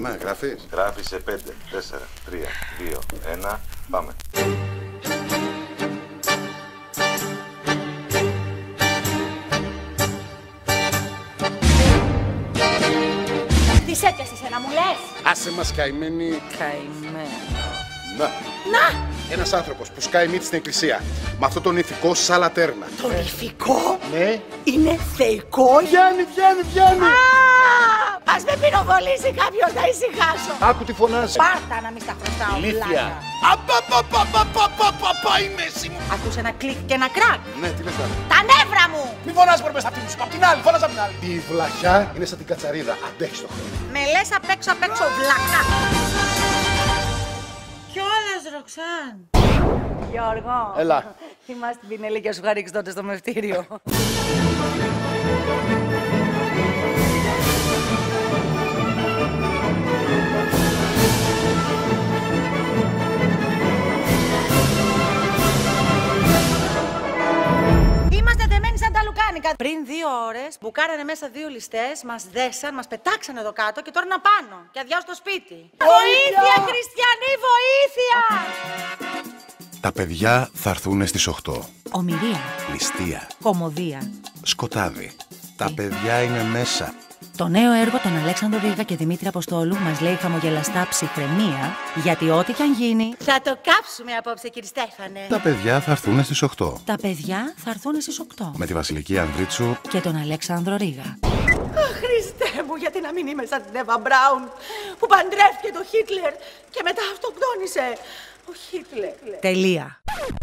Πάμε, γράφεις. Γράφει σε 5, 4, 3, 2, 1, πάμε. Τις έπιασες ένα, μου λες? Άσε μας καημένοι. Καημένο. Να! Ένας άνθρωπος που σκάει μύτη στην εκκλησία. Με αυτό τον ηθικό σαν λατέρνα. Το ηθικό Ναι. είναι θεϊκό. Βγαίνει! Ας με πυροβολήσει κάποιος να ησυχάσω. Άκου τι φωνάζει. Πάρτα να μην στα χρωστάω. Ηλίθεια. Απαπαπαπαπαπαπαπα η μέση μου. Ακούσε ένα κλικ και ένα κρακ. Ναι, τι λες τώρα. Τα νεύρα μου. Μη φωνάζεις μόνο μέσα από την απ' την άλλη, φωνάζεις απ' την άλλη. Η βλαχιά είναι σαν την κατσαρίδα. Αντέχεις το χρόνο. Με λες απ' έξω βλάκα. Κιόλας, Ροξάν. Γιώργο. Έλα. Θυμάσαι την πινελή και σου είχα ρίξει τότε στο μευτήριο. Είμαστε δεμένοι σαν τα λουκάνικα. Πριν 2 ώρες μπουκάρανε μέσα 2 ληστές, μας δέσαν, μας πετάξανε εδώ κάτω και τώρα να πάνω και αδειάζουν το σπίτι. Βοήθεια, χριστιανοί, βοήθεια! Τα παιδιά θα έρθουν στις 8. Ομηρία, Ληστεία. κωμωδία. Σκοτάδι. Τα παιδιά είναι μέσα. Το νέο έργο των Αλέξανδρο Ρίγα και Δημήτρη Αποστόλου μας λέει χαμογελαστά ψυχραιμία, γιατί ό,τι κι αν γίνει θα το κάψουμε απόψε, κύριε Στέφανε. Τα παιδιά θα έρθουν στις 8. Τα παιδιά θα έρθουν στις 8. Με τη Βασιλική Ανδρίτσου. Και τον Αλέξανδρο Ρίγα. Χριστέ μου, γιατί να μην είμαι σαν την Εύα Μπράουν που παντρεύτηκε το Χίτλερ και μετά αυτοκτόνησε ο Χίτλερ. Τελεία.